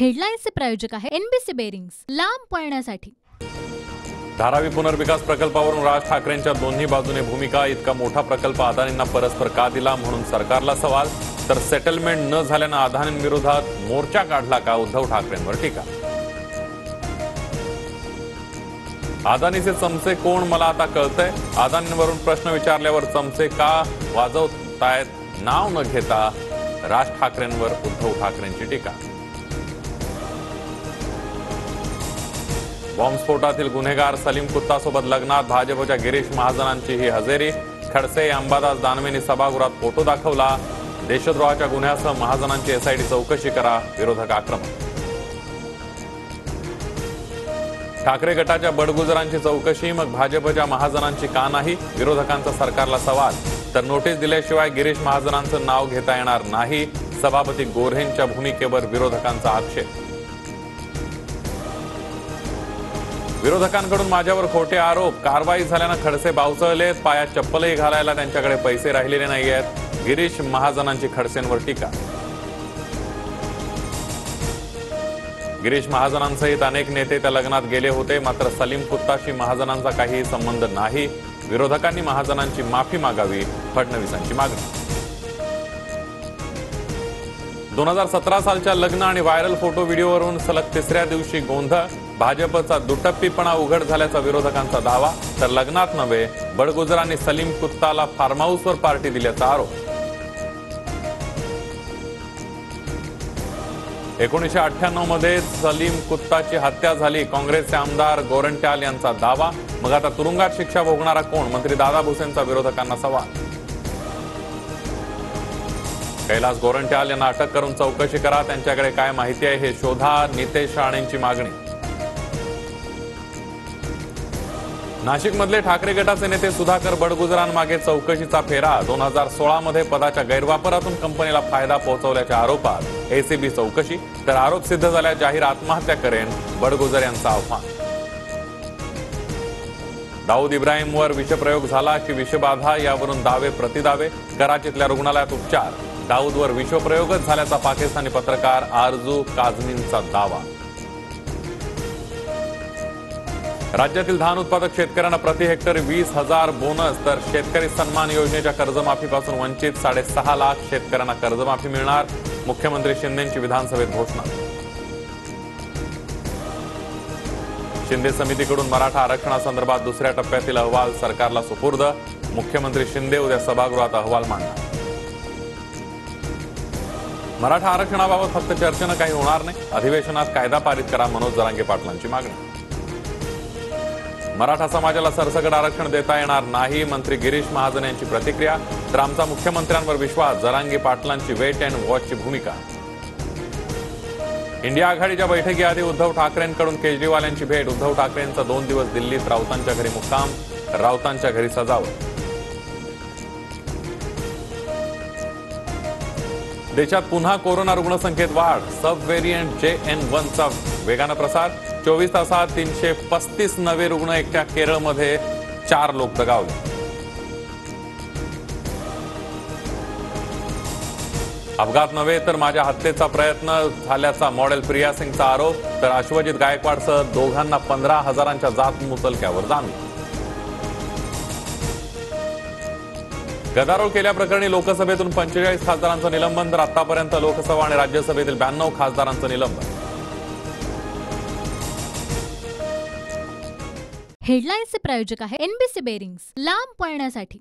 हेडलाईन्सचे प्रायोजक आहे NBC bearings, लांब पळण्यासाठी। धारावी पुनर्विकास प्रकल्पावरून राज ठाकरेंच्या दोन्ही बाजूने भूमिका। इतका मोठा प्रकल्प अदानींना परस्पर का दिला म्हणून सरकारला सवाल। तर सेटलमेंट न झाल्यानं अदानींविरोधात मोर्चा काढला का, उद्धव ठाकरेंवर टीका। अदानीचे चमचे कोण मला आता कळतंय। अदानींवरून प्रश्न विचारल्यावर चमचे का वाजवतायत नाव न घेता राज ठाकरेंवर उद्धव ठाकरेंची टीका। बॉम्बस्फोटातील गुन्हेगार सलीम कुत्तासोबत लग्नात भाजपच्या गिरीश महाजनांची ही हजेरी। खडसे अंबादास दानवेंनी सभागृहात फोटो दाखवला। देशद्रोहाच्या गुन्ह्यासह महाजनांची एसआयटी चौकशी करा, विरोधक आक्रमक। ठाकरे गटाच्या बडगुजरांची चौकशी, मग भाजपच्या महाजनांची का नाही, विरोधकांचा सरकारला सवाल। तर नोटीस दिल्याशिवाय गिरीश महाजनांचं नाव घेता येणार नाही, सभापती गोऱ्हेंच्या भूमिकेवर विरोधकांचा आक्षेप। विरोधकांकडून माझ्यावर खोटे आरोप, कारवाई झाल्यानं खडसे बावचळलेत, पायात चप्पलही घालायला त्यांच्याकडे पैसे राहिलेले नाहीयेत, गिरीश महाजनांची खडसेंवर टीका। गिरीश महाजनांसहित अनेक नेते त्या लग्नात गेले होते, मात्र सलीम कुत्ताशी महाजनांचा काहीही संबंध नाही, विरोधकांनी महाजनांची माफी मागावी, फडणवीसांची मागणी। 2017 सालच्या लग्न आणि व्हायरल फोटो व्हिडिओवरून सलग तिसऱ्या दिवशी गोंधळ, भाजपचा दुटप्पीपणा उघड झाल्याचा विरोधकांचा दावा। तर लग्नात नव्हे, बडगुजरांनी सलीम कुत्ताला फार्म हाऊसवर पार्टी दिल्याचा आरोप। 1998 मध्ये सलीम कुत्ताची हत्या झाली, काँग्रेसचे आमदार गोरंट्याल यांचा दावा। मग आता तुरुंगात शिक्षा भोगणारा कोण, मंत्री दादा भुसेंचा विरोधकांना सवाल। कैलास गोरंट्याल यांना अटक करून चौकशी करा, त्यांच्याकडे काय माहिती आहे हे शोधा, नितेश राणेंची मागणी। नाशिकमधले ठाकरे गटाचे नेते सुधाकर बडगुजरांमागे चौकशीचा फेरा। 2016 मध्ये पदाच्या गैरवापरातून कंपनीला फायदा पोहोचवल्याच्या आरोपात एसीबी चौकशी। तर आरोप सिद्ध झाल्यास जाहीर आत्महत्या करेन, बडगुजर यांचं आव्हान। दाऊद इब्राहिमवर विषप्रयोग झाला की विषबाधा, यावरून दावे प्रतिदावे, कराचीतल्या रुग्णालयात उपचार। दाऊदवर विषप्रयोगच झाल्याचा पाकिस्तानी पत्रकार आरजू काझमींचा दावा। राज्यातील धान उत्पादक शेतकऱ्यांना प्रति हेक्टर 20,000 बोनस। तर शेतकरी सन्मान योजनेच्या कर्जमाफीपासून वंचित 6.5 लाख शेतकऱ्यांना कर्जमाफी मिळणार, मुख्यमंत्री शिंदेंची विधानसभेत घोषणा। शिंदे समितीकडून मराठा आरक्षणासंदर्भात दुसऱ्या टप्प्यातील अहवाल सरकारला सुपूर्द, मुख्यमंत्री शिंदे उद्या सभागृहात अहवाल मांडणार। मराठा आरक्षणाबाबत फक्त चर्चेनं काही होणार नाही, अधिवेशनात कायदा पारित करा, मनोज जरांगे पाटलांची मागणी। मराठा समाजाला सरसकट आरक्षण देता येणार नाही, मंत्री गिरीश महाजन यांची प्रतिक्रिया। तर आमचा मुख्यमंत्र्यांवर विश्वास, जरांगे पाटलांची वेट अँड वॉचची भूमिका। इंडिया आघाडीच्या बैठकीआधी उद्धव ठाकरेंकडून केजरीवाल यांची भेट, उद्धव ठाकरेंचा 2 दिवस दिल्लीत राऊतांच्या घरी मुक्काम, राऊतांच्या घरी सजावट। देशात पुन्हा कोरोना रुग्णसंख्येत वाढ, सब व्हेरियंट JN1 चा वेगानं प्रसार। 24 तासात 335 नवे रुग्ण, एकट्या केरळमध्ये 4 लोक दगावले। अपघात नव्हे तर माझ्या हत्येचा प्रयत्न झाल्याचा मॉडेल प्रिया सिंगचा आरोप। तर अश्वजित गायकवाडसह दोघांना 15,000च्या जात मुचलक्यावर जामीन। गदारोळ केल्याप्रकरणी लोकसभेतून 45 खासदारांचं निलंबन, तर आतापर्यंत लोकसभा आणि राज्यसभेतील 92 खासदारांचं निलंबन। हेडलाईन्सचे प्रायोजक आहे एनबीसी बेरिंग्स, लांब पळण्यासाठी।